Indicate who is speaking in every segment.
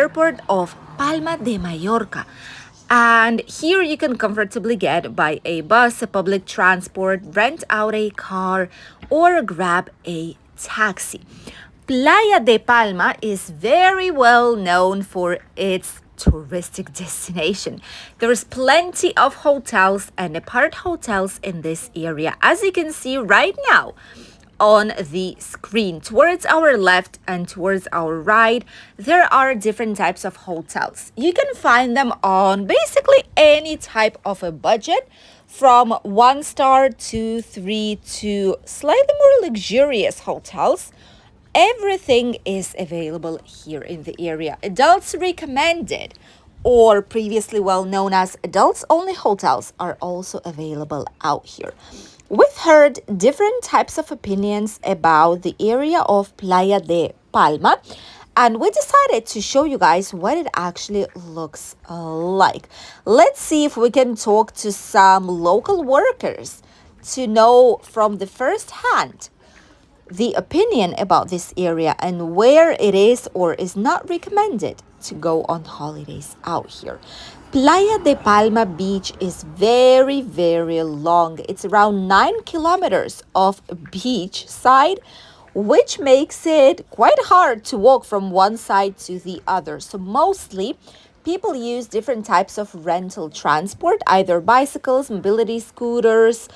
Speaker 1: airport of Palma de Mallorca. And here you can comfortably get by a bus, a public transport, rent out a car, or grab a taxi. Playa de Palma is very well known for its touristic destination. There's plenty of hotels and apart hotels in this area, as you can see right now on the screen. Towards our left and towards our right, there are different types of hotels. You can find them on basically any type of a budget, from 1 star, 2, 3 to slightly more luxurious hotels. Everything is available here in the area. Adults recommended, or previously well known as adults only hotels, are also available out here. We've heard different types of opinions about the area of Playa de Palma, and we decided to show you guys what it actually looks like. Let's see if we can talk to some local workers to know from the first hand the opinion about this area and where it is or is not recommended to go on holidays out here. Playa de Palma beach is very, very long. It's around 9 kilometers of beach side, which makes it quite hard to walk from one side to the other. So mostly people use different types of rental transport, either bicycles, mobility scooters,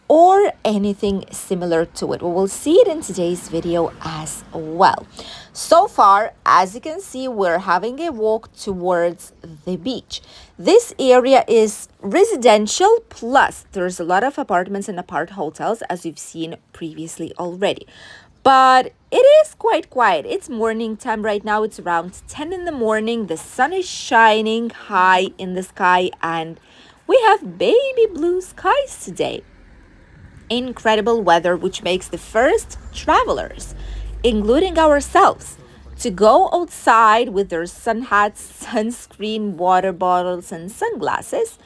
Speaker 1: or anything similar to it. We will see it in today's video as well. So far, as you can see, we're having a walk towards the beach. This area is residential, plus there's a lot of apartments and apart hotels, as you've seen previously already. But it is quite quiet. It's morning time right now. It's around 10 in the morning. The sun is shining high in the sky, and we have baby blue skies today. Incredible weather, which makes the first travelers, including ourselves, to go outside with their sun hats, sunscreen, water bottles, and sunglasses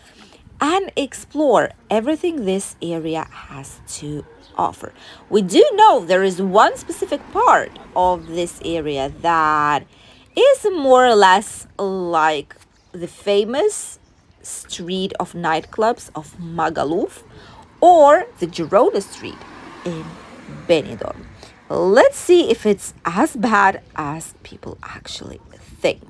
Speaker 1: and explore everything this area has to offer. We do know there is one specific part of this area that is more or less like the famous street of nightclubs of Magaluf, or the Girona Street in Benidorm. Let's see if it's as bad as people actually think.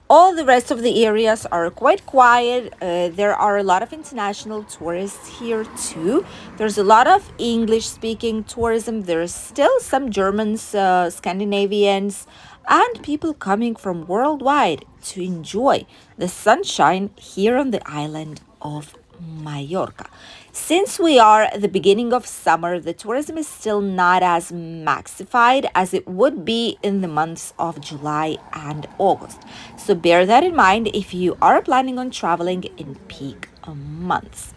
Speaker 1: All the rest of the areas are quite quiet. There are a lot of international tourists here too. There's a lot of English-speaking tourism. There's still some Germans, Scandinavians, and people coming from worldwide to enjoy the sunshine here on the island of Mallorca. Since we are at the beginning of summer, the tourism is still not as maxified as it would be in the months of July and August. So bear that in mind if you are planning on traveling in peak months.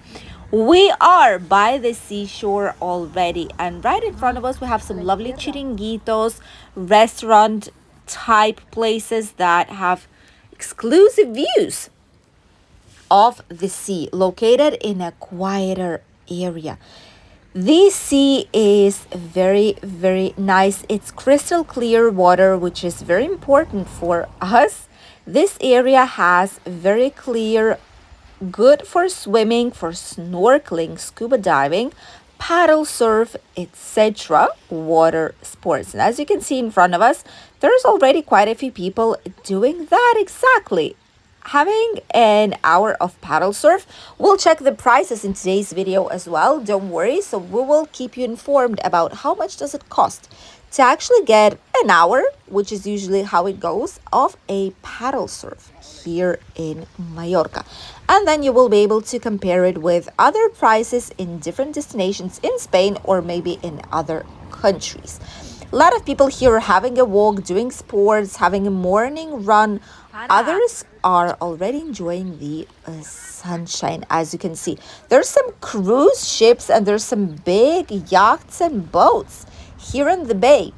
Speaker 1: We are by the seashore already, and right in front of us we have some lovely chiringuitos, restaurant type places that have exclusive views of the sea, located in a quieter area. The sea is very, very nice. It's crystal clear water, which is very important for us. This area has very clear, good for swimming, for snorkeling, scuba diving, paddle surf, etc. water sports. And as you can see in front of us, there's already quite a few people doing that exactly, having an hour of paddle surf. We'll check the prices in today's video as well, don't worry. So we will keep you informed about how much does it cost to actually get an hour, which is usually how it goes, of a paddle surf here in Mallorca. And then you will be able to compare it with other prices in different destinations in Spain or maybe in other countries. A lot of people here are having a walk, doing sports, having a morning run. Others are already enjoying the sunshine. As you can see, there's some cruise ships and there's some big yachts and boats here in the bay,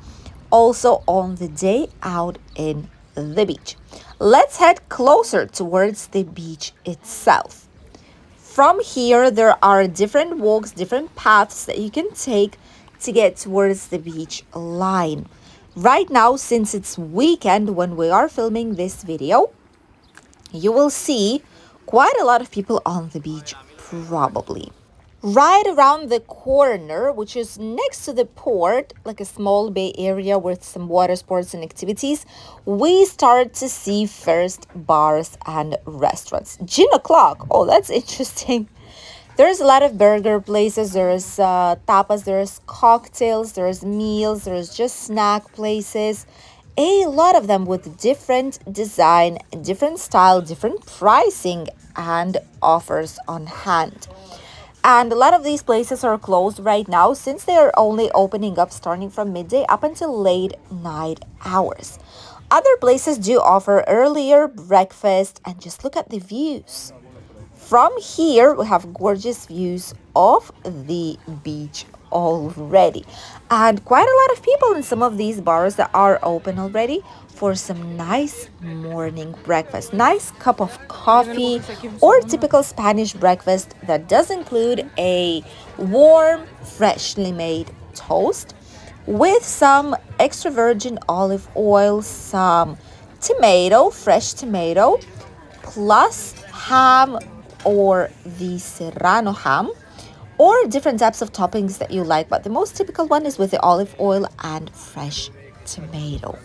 Speaker 1: also on the day out in the beach. Let's head closer towards the beach itself. From here, there are different walks, different paths that you can take to get towards the beach line. Right now, since it's weekend when we are filming this video, you will see quite a lot of people on the beach, probably. Right around the corner, which is next to the port, like a small bay area with some water sports and activities, we start to see first bars and restaurants. Gin o'clock. Oh, that's interesting. There's a lot of burger places, there's tapas, there's cocktails, there's meals, there's just snack places. A lot of them with different design, different style, different pricing, and offers on hand. And a lot of these places are closed right now since they are only opening up starting from midday up until late night hours. Other places do offer earlier breakfast, and just look at the views. From here, we have gorgeous views of the beach already. And quite a lot of people in some of these bars that are open already for some nice morning breakfast. Nice cup of coffee or typical Spanish breakfast that does include a warm, freshly made toast with some extra virgin olive oil, some tomato, fresh tomato, plus ham or the serrano ham, or different types of toppings that you like, but the most typical one is with the olive oil and fresh tomato,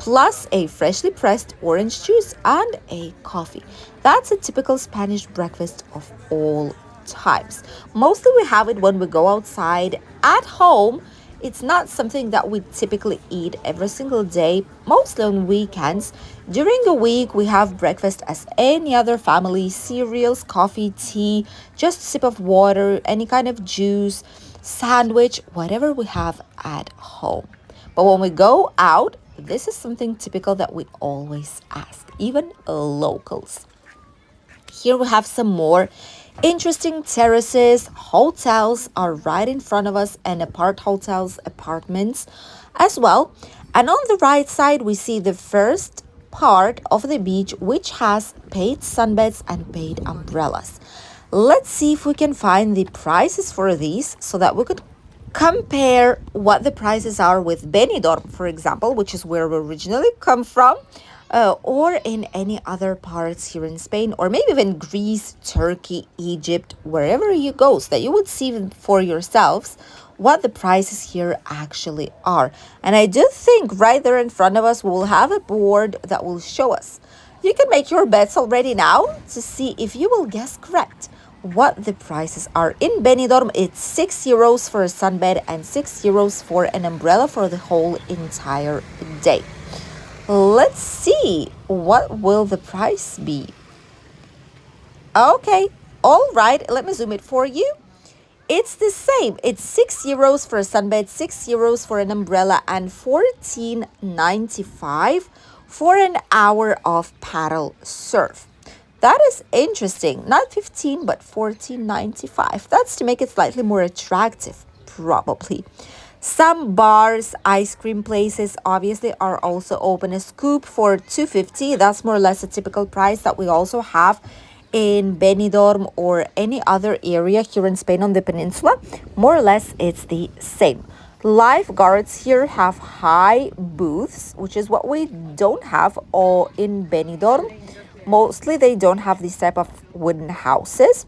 Speaker 1: plus a freshly pressed orange juice and a coffee. That's a typical Spanish breakfast of all times. Mostly we have it when we go outside. At home, it's not something that we typically eat every single day, mostly on weekends. During the week, we have breakfast as any other family: cereals, coffee, tea, just a sip of water, any kind of juice, sandwich, whatever we have at home. But when we go out, this is something typical that we always ask, even locals. Here we have some more interesting terraces. Hotels are right in front of us, and apart hotels, apartments as well. And on the right side, we see the first part of the beach, which has paid sunbeds and paid umbrellas. Let's see if we can find the prices for these so that we could compare what the prices are with Benidorm, for example, which is where we originally come from, or in any other parts here in Spain, or maybe even Greece, Turkey, Egypt, wherever you go, so that you would see for yourselves what the prices here actually are. And I do think right there in front of us, we'll have a board that will show us. You can make your bets already now to see if you will guess correct what the prices are. In Benidorm, it's €6 for a sunbed and €6 for an umbrella for the whole entire day. Let's see, what will the price be? Okay, all right, let me zoom it for you. It's the same. It's €6 for a sunbed, €6 for an umbrella, and $14.95 for an hour of paddle surf. That is interesting. Not 15, but $14.95. That's to make it slightly more attractive, probably. Some bars, ice cream places, obviously are also open. A scoop for $2.50. That's more or less a typical price that we also have in Benidorm or any other area here in Spain on the peninsula. More or less, it's the same. Lifeguards here have high booths, which is what we don't have all in Benidorm. Mostly they don't have this type of wooden houses,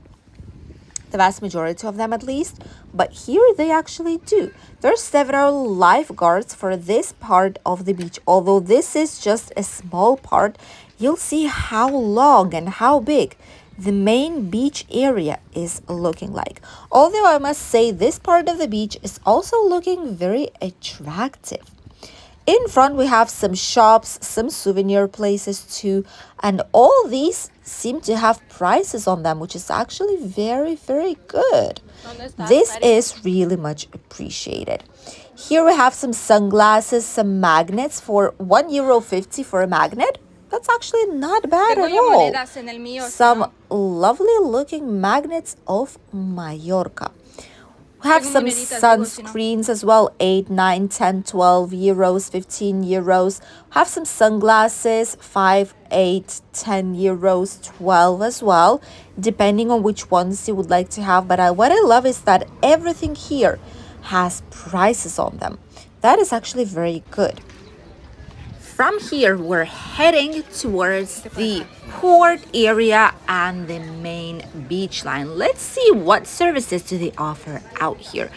Speaker 1: the vast majority of them at least, but here they actually do. There are several lifeguards for this part of the beach. Although this is just a small part, you'll see how long and how big the main beach area is looking like. Although I must say this part of the beach is also looking very attractive. In front, we have some shops, some souvenir places too, and all these seem to have prices on them, which is actually very, very good. This is really much appreciated. Here we have some sunglasses, some magnets for €1.50 for a magnet. That's actually not bad at all. Some lovely looking magnets of Mallorca. We have some sunscreens as well, 8, 9, 10, 12 euros, 15 euros. Have some sunglasses, 5, 8, 10 euros, 12 as well, depending on which ones you would like to have. But what I love is that everything here has prices on them. That is actually very good. From here, we're heading towards the port area and the main beach line. Let's see what services do they offer out here.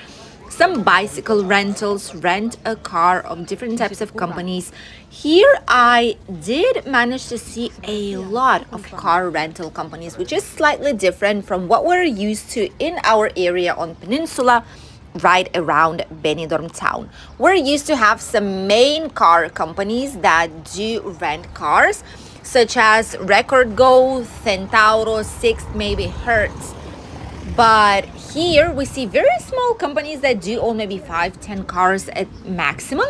Speaker 1: Some bicycle rentals, rent a car of different types of companies. Here I did manage to see a lot of car rental companies, which is slightly different from what we're used to in our area on Peninsula, right around Benidorm town. We're used to have some main car companies that do rent cars, such as Record Go, Centauro, Six, maybe Hertz. But here we see very small companies that do own maybe 5-10 cars at maximum.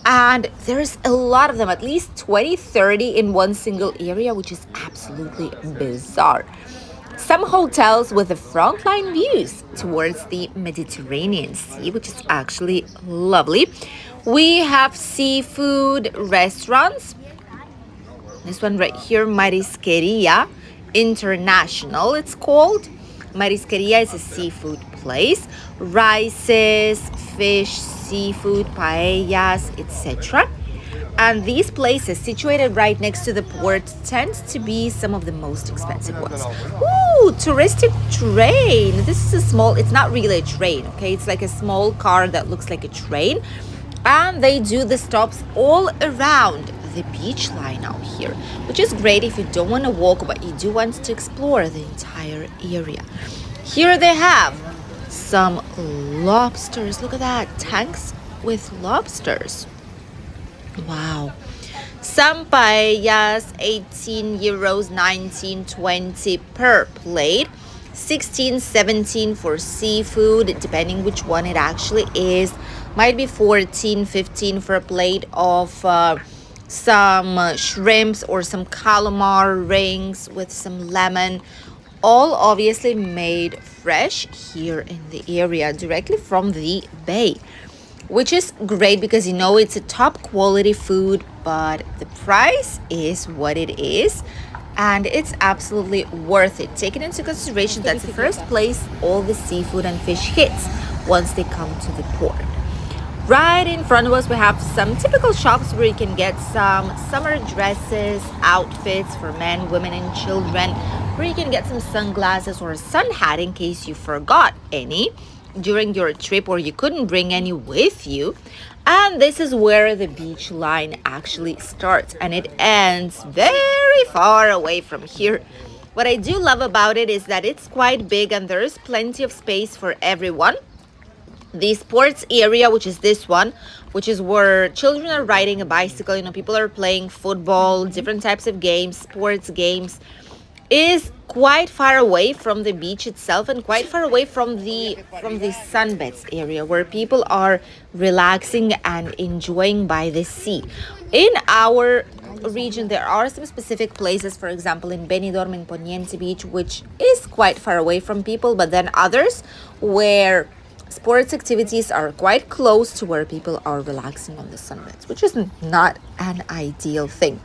Speaker 1: And there's a lot of them, at least 20-30 in one single area, which is absolutely bizarre. Some hotels with the frontline views towards the Mediterranean Sea, which is actually lovely. We have seafood restaurants. This one right here, Marisqueria International, it's called. Marisqueria is a seafood place. Rices, fish, seafood, paellas, etc. And these places situated right next to the port tend to be some of the most expensive ones. Ooh, touristic train. This is a small, it's not really a train, okay? It's like a small car that looks like a train. And they do the stops all around the beach line out here, which is great if you don't want to walk, but you do want to explore the entire area. Here they have some lobsters. Look at that, tanks with lobsters. Wow. Some paellas, 18 euros, 19, 20 per plate. 16, 17 for seafood, depending which one it actually is. Might be 14, 15 for a plate of some shrimps or some calamar rings with some lemon. All obviously made fresh here in the area, directly from the bay. Which is great because you know it's a top quality food, but the price is what it is. And it's absolutely worth it. Taking into consideration that's the first place all the seafood and fish hits once they come to the port. Right in front of us, we have some typical shops where you can get some summer dresses, outfits for men, women, and children, where you can get some sunglasses or a sun hat in case you forgot any during your trip or you couldn't bring any with you. And this is where the beach line actually starts, and it ends very far away from here. What I do love about it is that it's quite big and there is plenty of space for everyone. The sports area, which is this one, which is where children are riding a bicycle, you know, people are playing football, different types of games, sports games, is quite far away from the beach itself and quite far away from the sunbeds area where people are relaxing and enjoying by the sea. In our region, there are some specific places, for example, in Benidorm, in Poniente Beach, which is quite far away from people, but then others where sports activities are quite close to where people are relaxing on the sunbeds, which is not an ideal thing.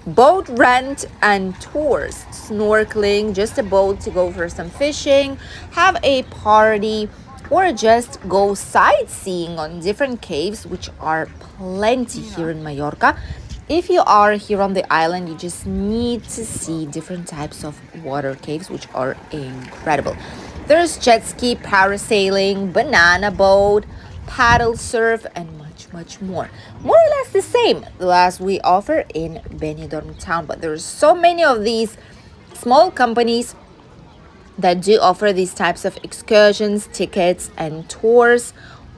Speaker 1: Boat rent and tours, snorkeling, just a boat to go for some fishing, have a party, or just go sightseeing on different caves, which are plenty here in Mallorca. If you are here on the island, you just need to see different types of water caves, which are incredible. There's jet ski, parasailing, banana boat, paddle surf, and much more or less the same as we offer in Benidorm town. But there's so many of these small companies that do offer these types of excursions, tickets, and tours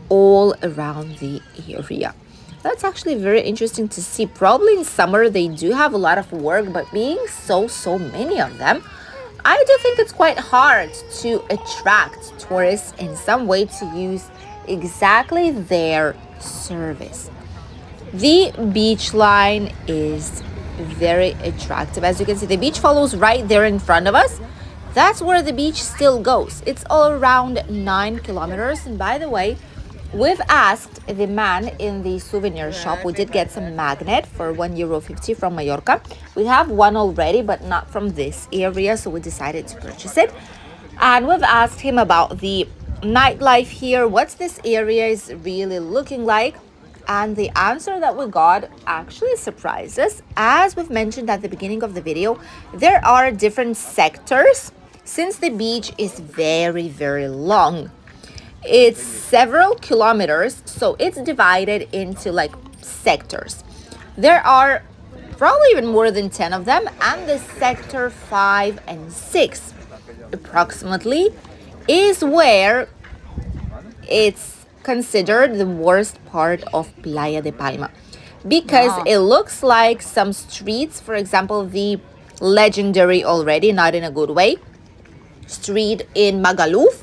Speaker 1: all around the area. That's actually very interesting to see. Probably in summer they do have a lot of work, but being so many of them, I do think it's quite hard to attract tourists in some way to use exactly their service. The beach line is very attractive. As you can see, the beach follows right there in front of us. That's where the beach still goes. It's all around 9 kilometers. And by the way, we've asked the man in the souvenir shop. We did get some magnet for €1.50 from Mallorca. We have one already, but not from this area, so we decided to purchase it. And we've asked him about the nightlife here, what this area is really looking like. And the answer that we got actually surprised us. As we've mentioned at the beginning of the video, there are different sectors since the beach is very, very long. It's several kilometers, so it's divided into like sectors. There are probably even more than 10 of them, and the sector 5 and 6 approximately is where it's considered the worst part of Playa de Palma because it looks like some streets, for example, the legendary already, not in a good way, street in Magaluf,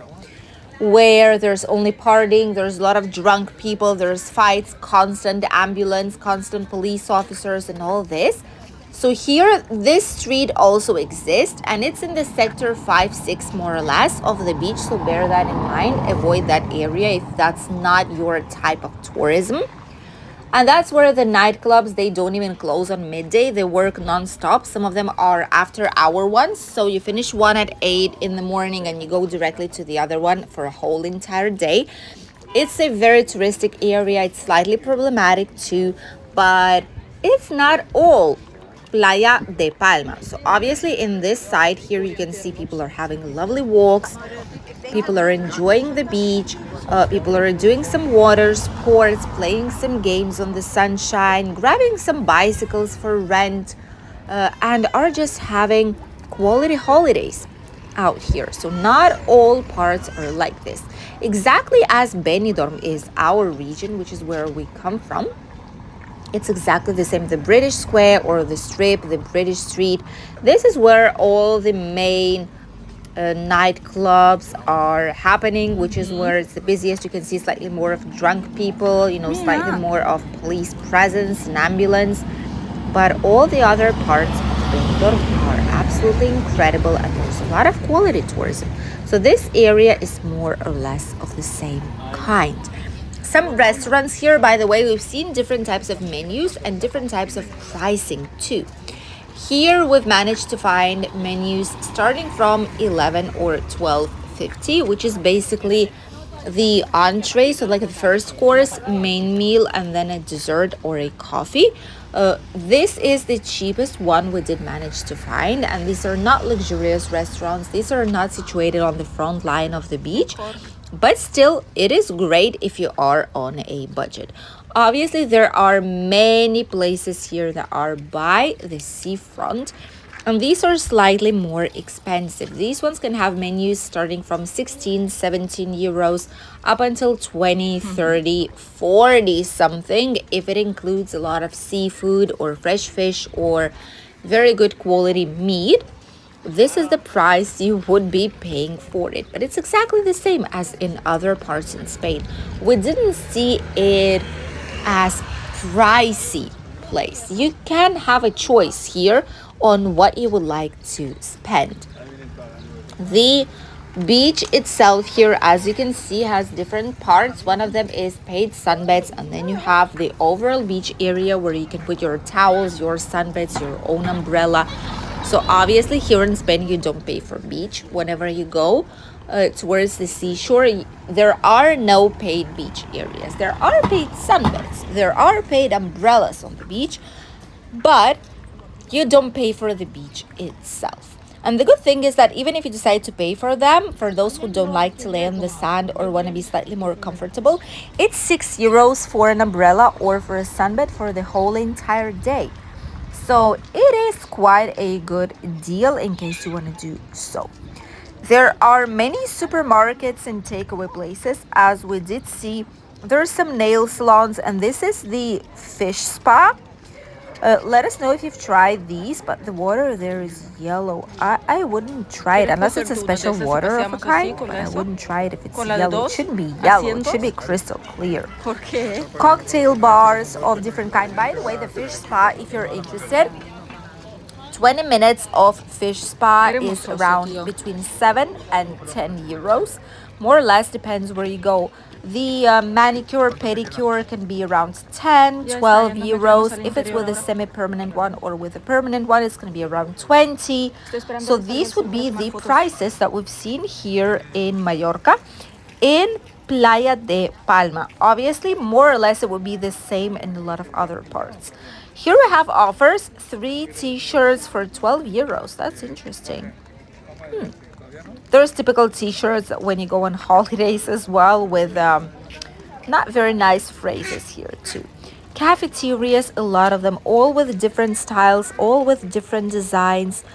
Speaker 1: where there's only partying, there's a lot of drunk people, there's fights, constant ambulance, constant police officers, and all this. So here, this street also exists, and it's in the sector 5, 6 more or less of the beach. So bear that in mind. Avoid that area if that's not your type of tourism. And that's where the nightclubs, they don't even close on midday. They work non-stop. Some of them are after-hour ones. So you finish one at 8 in the morning and you go directly to the other one for a whole entire day. It's a very touristic area. It's slightly problematic too, but it's not all Playa de Palma. So obviously in this side here, you can see people are having lovely walks. People are enjoying the beach. People are doing some water sports, playing some games on the sunshine, grabbing some bicycles for rent, and are just having quality holidays out here. So not all parts are like this. Exactly as Benidorm is our region, which is where we come from. It's exactly the same. The British Square or the Strip, the British Street. This is where all the main nightclubs are happening, which is where it's the busiest. You can see slightly more of drunk people, slightly more of police presence and ambulance. But all the other parts of Benidorm are absolutely incredible, and there's a lot of quality tourism. So this area is more or less of the same kind. Some restaurants here, by the way, we've seen different types of menus and different types of pricing too. Here we've managed to find menus starting from 11 or 12.50, which is basically the entree, so like the first course, main meal, and then a dessert or a coffee. This is the cheapest one we did manage to find, and these are not luxurious restaurants. These are not situated on the front line of the beach, but still it is great if you are on a budget. Obviously, there are many places here that are by the seafront, and these are slightly more expensive. These ones can have menus starting from 16, 17 euros up until 20, 30, 40 something if it includes a lot of seafood or fresh fish or very good quality meat. This is the price you would be paying for it, but it's exactly the same as in other parts in Spain. We didn't see it as pricey place. You can have a choice here on what you would like to spend. The beach itself here, as you can see, has different parts. One of them is paid sunbeds, and then you have the overall beach area where you can put your towels, your sunbeds, your own umbrella. So obviously here in Spain you don't pay for beach. Whenever you go towards the seashore, there are no paid beach areas. There are paid sunbeds, there are paid umbrellas on the beach, but you don't pay for the beach itself. And the good thing is that even if you decide to pay for them, for those who don't like to lay on the sand or want to be slightly more comfortable, it's 6 euros for an umbrella or for a sunbed for the whole entire day. So it is quite a good deal in case you want to do so. There are many supermarkets and takeaway places. As we did see, there's some nail salons, and this is the fish spa. Let us know if you've tried these, but the water there is yellow. I wouldn't try it unless it's a special water of a kind, but I wouldn't try it if it's yellow. It shouldn't be yellow, it should be crystal clear. Cocktail bars of different kind. By the way, the fish spa, if you're interested, 20 minutes of fish spa is around between 7 and 10 euros. More or less, depends where you go. The manicure, pedicure can be around 10, 12 euros. If it's with a semi-permanent one or with a permanent one, it's going to be around 20. So these would be the prices that we've seen here in Mallorca. In Playa de Palma. Obviously, more or less it would be the same in a lot of other parts. Here we have offers, 3 t-shirts for 12 euros. That's interesting. There's typical t-shirts when you go on holidays as well with not very nice phrases here too. Cafeterias, a lot of them, all with different styles, all with different designs.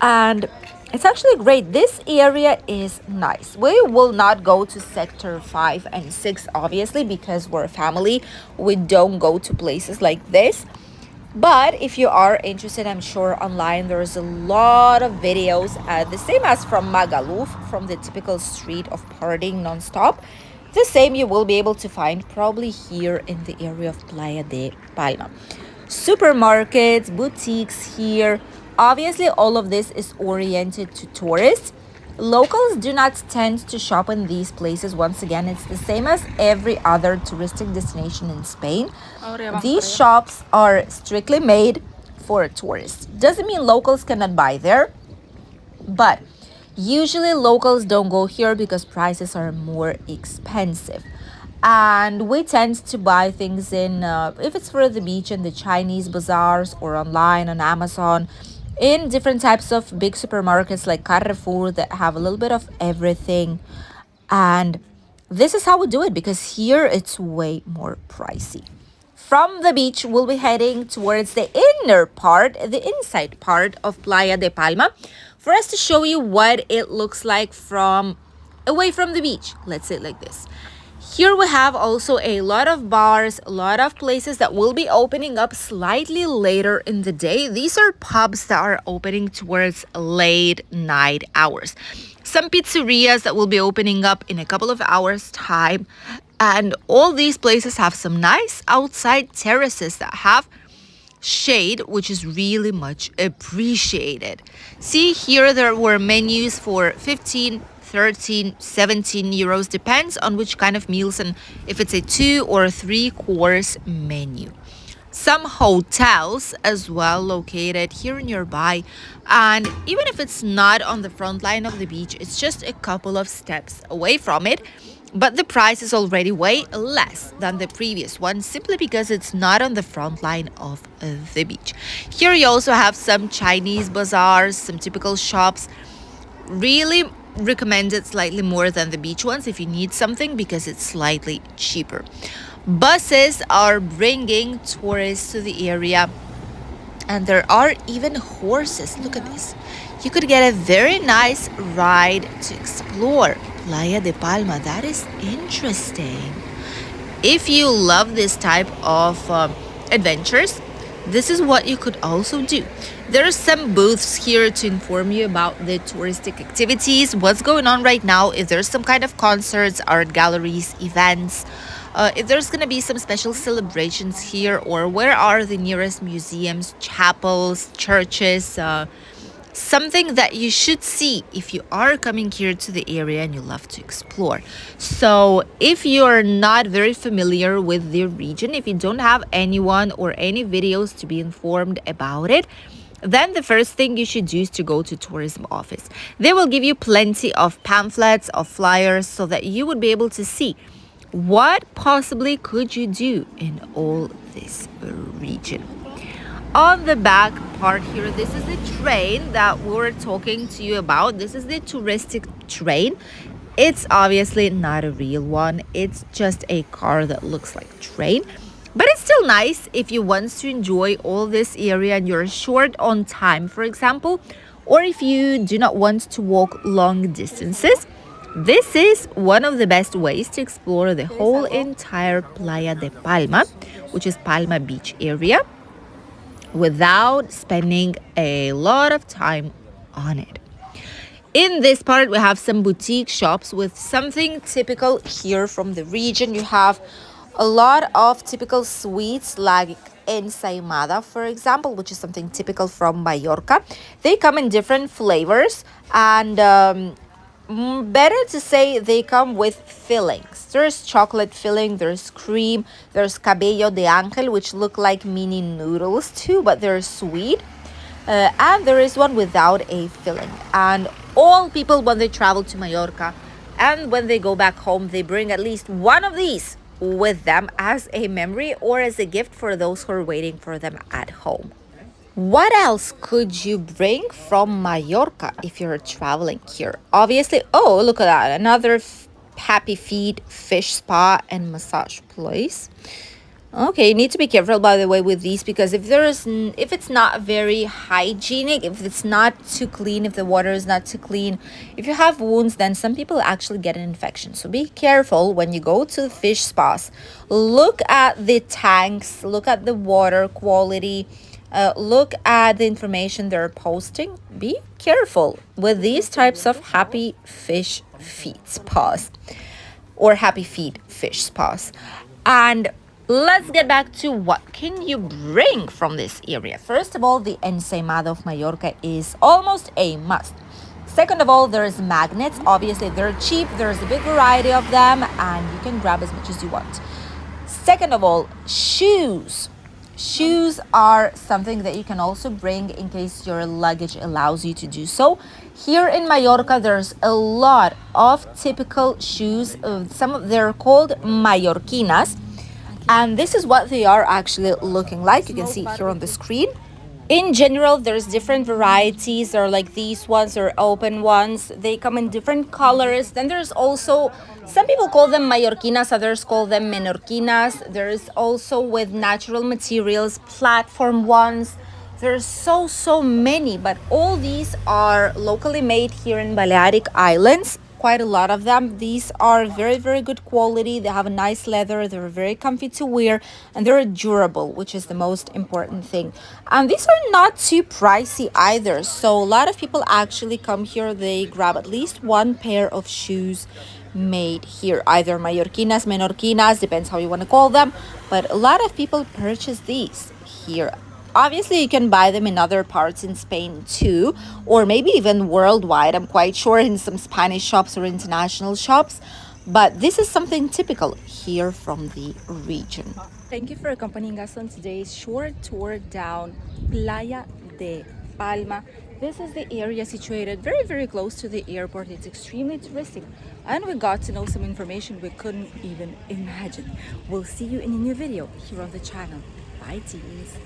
Speaker 1: And it's actually great. This area is nice. We will not go to sector 5 and 6, obviously, because we're a family. We don't go to places like this. But if you are interested, I'm sure online there's a lot of videos, the same as from Magaluf, from the typical street of partying nonstop. The same you will be able to find probably here in the area of Playa de Palma. Supermarkets, boutiques here. Obviously, all of this is oriented to tourists. Locals do not tend to shop in these places. Once again, it's the same as every other touristic destination in Spain. These shops are strictly made for tourists. Doesn't mean locals cannot buy there, but usually locals don't go here because prices are more expensive. And we tend to buy things in, if it's for the beach, in the Chinese bazaars or online on Amazon, in different types of big supermarkets like Carrefour that have a little bit of everything. And this is how we do it because here it's way more pricey. From the beach, we'll be heading towards the inner part, the inside part of Playa de Palma, for us to show you what it looks like from away from the beach. Let's say it like this. Here we have also a lot of bars, a lot of places that will be opening up slightly later in the day. These are pubs that are opening towards late night hours. Some pizzerias that will be opening up in a couple of hours' time. And all these places have some nice outside terraces that have shade, which is really much appreciated. See here, there were menus for 15, 13, 17 euros, depends on which kind of meals and if it's a 2 or 3 course menu. Some hotels as well located here nearby, and even if it's not on the front line of the beach, it's just a couple of steps away from it, but the price is already way less than the previous one simply because it's not on the front line of the beach. Here you also have some Chinese bazaars, some typical shops. Really recommended slightly more than the beach ones if you need something because it's slightly cheaper. Buses are bringing tourists to the area, and there are even horses. Look at this. You could get a very nice ride to explore Playa de Palma. That is interesting. If you love this type of adventures, this is what you could also do. There are some booths here to inform you about the touristic activities, what's going on right now, if there's some kind of concerts, art galleries, events, if there's going to be some special celebrations here, or where are the nearest museums, chapels, churches, something that you should see if you are coming here to the area and you love to explore. So if you're not very familiar with the region, if you don't have anyone or any videos to be informed about it, then the first thing you should do is to go to tourism office. They will give you plenty of pamphlets, of flyers, so that you would be able to see what possibly could you do in all this region. On the back part here, this is the train that we were talking to you about. This is the touristic train. It's obviously not a real one. It's just a car that looks like a train. But it's still nice if you want to enjoy all this area and you're short on time, for example, or if you do not want to walk long distances. This is one of the best ways to explore the whole entire Playa de Palma, which is Palma Beach area, without spending a lot of time on it. In this part, we have some boutique shops with something typical here from the region. You have a lot of typical sweets like ensaimada, for example, which is something typical from Mallorca. They come in different flavors, and better to say they come with fillings. There's chocolate filling, there's cream, there's cabello de ángel, which look like mini noodles too, but they're sweet. And there is one without a filling. And all people, when they travel to Mallorca And when they go back home, they bring at least one of these with them as a memory or as a gift for those who are waiting for them at home. What else could you bring from Mallorca if you're traveling here? Obviously, oh, look at that. Another happy feet fish spa and massage place. Okay, you need to be careful, by the way, with these, because if it's not very hygienic, if it's not too clean, if the water is not too clean, if you have wounds, then some people actually get an infection. So be careful when you go to the fish spas. Look at the tanks, look at the water quality, look at the information they're posting. Be careful with these types of happy fish feet spas or happy feet fish spas. And let's get back to what can you bring from this area. First of all, the ensaimada of Mallorca is almost a must. Second of all, there's magnets. Obviously, they're cheap. There's a big variety of them, and you can grab as much as you want. Second of all, shoes. Shoes are something that you can also bring in case your luggage allows you to do so. Here in Mallorca, there's a lot of typical shoes. They're called mallorquinas. And this is what they are actually looking like. You can see here on the screen. In general, there's different varieties. There are like these ones or open ones. They come in different colors. Then there's also, some people call them mallorquinas, others call them menorquinas. There's also with natural materials, platform ones. There's so many, but all these are locally made here in Balearic Islands. Quite a lot of them. These are very good quality. They have a nice leather. They're very comfy to wear, and they're durable, which is the most important thing. And these are not too pricey either. So a lot of people actually come here. They grab at least one pair of shoes made here, either mallorquinas, menorquinas, depends how you want to call them. But a lot of people purchase these here. Obviously, you can buy them in other parts in Spain too, or maybe even worldwide. I'm quite sure in some Spanish shops or international shops. But this is something typical here from the region. Thank you for accompanying us on today's short tour down Playa de Palma. This is the area situated very close to the airport. It's extremely touristic, and we got to know some information we couldn't even imagine. We'll see you in a new video here on the channel. Bye, teens.